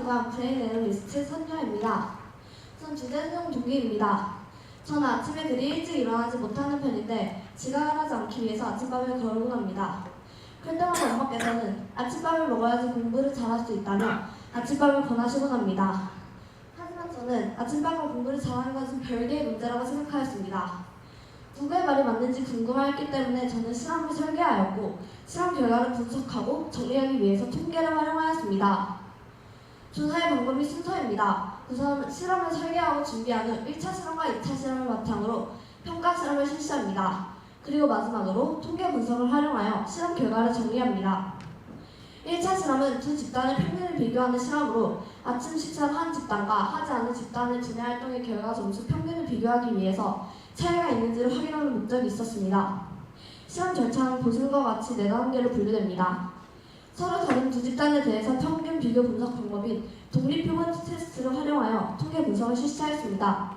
참가한 브레인 애널리스트 선녀입니다. 우선 주제 수용 동기입니다. 저는 아침에 그리 일찍 일어나지 못하는 편인데 지각을 하지 않기 위해서 아침밥을 거르곤 합니다. 그럴 때마다 엄마께서는 아침밥을 먹어야지 공부를 잘할 수 있다며 아침밥을 권하시곤 합니다. 하지만 저는 아침밥과 공부를 잘하는 것은 별개의 문제라고 생각하였습니다. 누구의 말이 맞는지 궁금하였기 때문에 저는 실험을 설계하였고 실험 결과를 분석하고 정리하기 위해서 통계를 활용하였습니다. 조사의 방법이 순서입니다. 우선 실험을 설계하고 준비한 후 1차 실험과 2차 실험을 바탕으로 평가 실험을 실시합니다. 그리고 마지막으로 통계 분석을 활용하여 실험 결과를 정리합니다. 1차 실험은 두 집단의 평균을 비교하는 실험으로 아침 식사를 한 집단과 하지 않은 집단의 두뇌 활동의 결과 점수 평균을 비교하기 위해서 차이가 있는지를 확인하는 목적이 있었습니다. 실험 절차는 보시는 것 같이 4단계로 분류됩니다. 서로 다른 두 집단에 대해서 평균 비교 분석 방법인 독립표본 테스트를 활용하여 통계 분석을 실시하였습니다.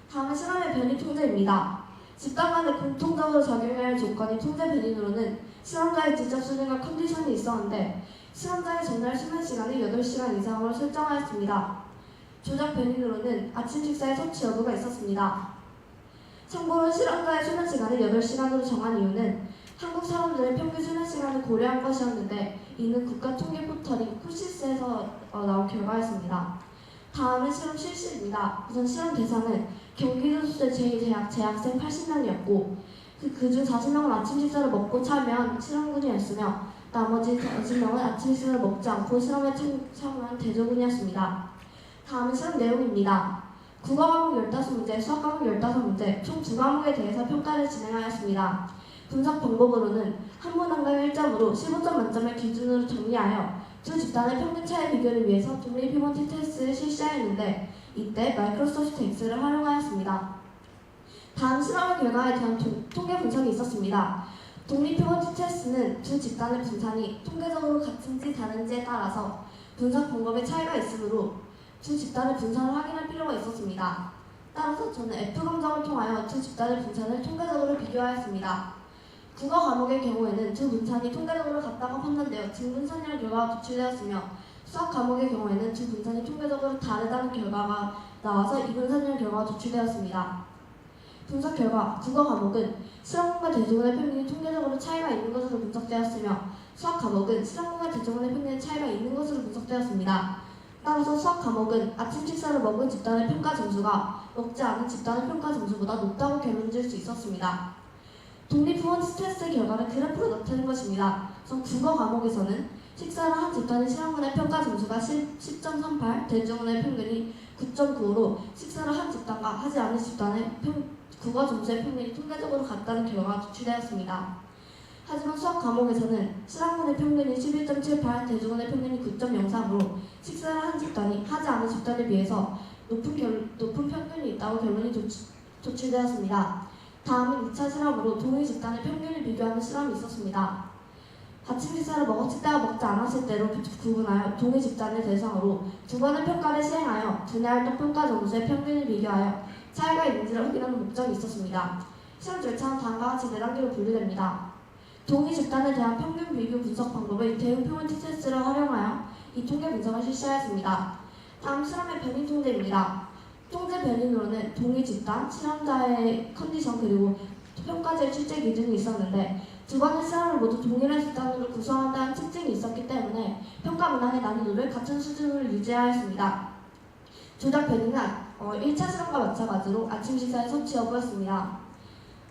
다음은 실험의 변이 통제입니다. 집단 간에 공통적으로 적용해야 할 조건이 통제 변이로는 실험자의 직접 수행과 컨디션이 있었는데 실험자의 전날 수면 시간을 8시간 이상으로 설정하였습니다. 조작 변이로는 아침 식사의 섭취 여부가 있었습니다. 참고로 실험자의 수면 시간을 8시간으로 정한 이유는 한국 사람들의 평균 수면 시간을 고려한 것이었는데 이는 국가통계포털인 쿠시스에서 나온 결과였습니다. 다음은 실험 실시입니다. 우선 실험 대상은 경기도수의 재학생 80명이었고 그중 40명은 아침 식사를 먹고 참여한 실험군이었으며 나머지 40명은 아침 식사를 먹지 않고 실험에 참여한 대조군이었습니다. 다음은 실험 내용입니다. 국어 과목 15문제, 수학 과목 15문제, 총 2과목에 대해서 평가를 진행하였습니다. 분석 방법으로는 한 문항당 1점으로 15점 만점을 기준으로 정리하여 두 집단의 평균 차이 비교를 위해서 독립표본 테스트를 실시하였는데 이때 마이크로소프트 엑셀을 활용하였습니다. 다음 실험의 결과에 대한 통계 분석이 있었습니다. 독립표본 테스트는 두 집단의 분산이 통계적으로 같은지 다른지에 따라서 분석 방법에 차이가 있으므로 두 집단의 분산을 확인할 필요가 있었습니다. 따라서 저는 F검정을 통하여 두 집단의 분산을 통계적으로 비교하였습니다. 국어 과목의 경우에는 두 분산이 통계적으로 같다고 판단되어 증분산이라는 결과가 도출되었으며 수학 과목의 경우에는 두 분산이 통계적으로 다르다는 결과가 나와서 이분산이라는 결과가 도출되었습니다. 분석 결과, 국어 과목은 실험군과 대조군의 평균이 통계적으로 차이가 있는 것으로 분석되었으며 수학 과목은 실험군과 대조군의 평균에 차이가 있는 것으로 분석되었습니다. 따라서 수학 과목은 아침 식사를 먹은 집단의 평가 점수가 먹지 않은 집단의 평가 점수보다 높다고 결론질 수 있었습니다. 독립표본 테스트 결과를 그래프로 나타낸 것입니다. 우선 국어 과목에서는 식사를 한 집단의 실험군의 평가 점수가 10.38, 대조군의 평균이 9.95로 식사를 한 집단과 하지 않은 집단의 국어 점수의 평균이 통계적으로 같다는 결과가 도출되었습니다. 하지만 수학 과목에서는 실험군의 평균이 11.78, 대조군의 평균이 9.03으로 식사를 한 집단이 하지 않은 집단에 비해서 높은 평균이 있다고 결론이 도출되었습니다. 다음은 2차 실험으로 동일 집단의 평균을 비교하는 실험이 있었습니다. 아침 식사를 먹었을 때와 먹지 않았을 때로 구분하여 동일 집단을 대상으로 두 번의 평가를 시행하여 두뇌 활동 평가 점수의 평균을 비교하여 차이가 있는지를 확인하는 목적이 있었습니다. 실험 절차는 다음과 같이 4단계로 분류됩니다. 동일 집단에 대한 평균 비교 분석 방법의 대응 표본 테스트를 활용하여 이 통계 분석을 실시하였습니다. 다음 실험의 변이 통제입니다. 통제 변인으로는 동일 집단, 실험자의 컨디션 그리고 평가자의 출제 기준이 있었는데 두 번의 실험을 모두 동일한 집단으로 구성한다는 특징이 있었기 때문에 평가 문항의 난이도를 같은 수준으로 유지하였습니다. 조작 변이는 1차 실험과 마찬가지로 아침 식사의 섭취 여부였습니다.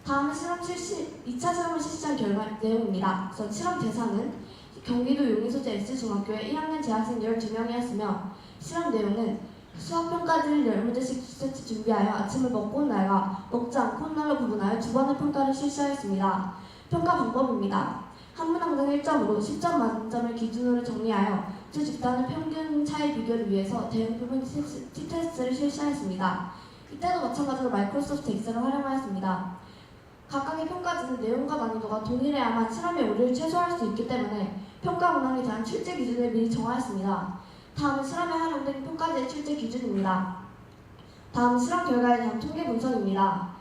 다음은 2차 실험을 실시한 결과 내용입니다. 우선 실험 대상은 경기도 용인소재 S중학교의 1학년 재학생 12명이었으며 실험 내용은 수학평가지를 10문제씩 세트 준비하여 아침을 먹고 온 날과 먹지 않고 온 날로 구분하여 두 번의 평가를 실시하였습니다. 평가 방법입니다. 한 문항당 1점으로 10점 만점을 기준으로 정리하여 두 집단의 평균 차이 비교를 위해서 대응 표본 T테스트를 실시하였습니다. 이때도 마찬가지로 마이크로소프트 엑셀을 활용하였습니다. 각각의 평가지는 내용과 난이도가 동일해야만 실험의 오류를 최소화할 수 있기 때문에 평가 문항에 대한 출제 기준을 미리 정하였습니다. 다음은 실험에 활용된 평가지의 출제 기준입니다. 다음 실험 결과에 대한 통계 분석입니다.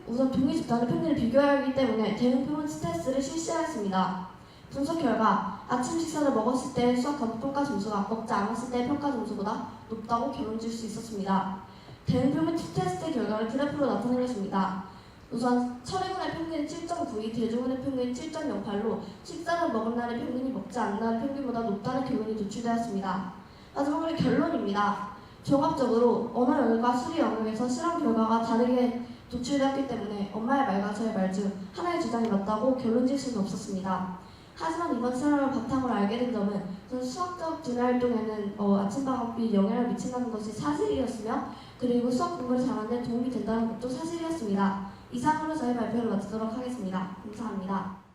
우선 동일 집단의 평균을 비교해야 하기 때문에 대응 표본 테스트를 실시하였습니다. 분석 결과 아침 식사를 먹었을 때 수학 과목 평가 점수가 먹지 않았을 때의 평가 점수보다 높다고 결론 지을 수 있었습니다. 대응 표본 T테스트 결과를 그래프로 나타내겠습니다. 우선 철의군의 평균이 7.92, 대중군의 평균이 7.08로 식사를 먹은 날의 평균이 먹지 않은 날의 평균보다 높다는 결론이 도출되었습니다. 마지막으로 결론입니다. 종합적으로 언어 영역과 수리 영역에서 실험 결과가 다르게 도출되었기 때문에 엄마의 말과 저의 말 중 하나의 주장이 맞다고 결론 지을 수는 없었습니다. 하지만 이번 실험을 바탕으로 알게 된 점은 전 수학적 두뇌 활동에는 아침밥이 영향을 미친다는 것이 사실이었으며 그리고 수학 공부를 잘하는 데 도움이 된다는 것도 사실이었습니다. 이상으로 저희 발표를 마치도록 하겠습니다. 감사합니다.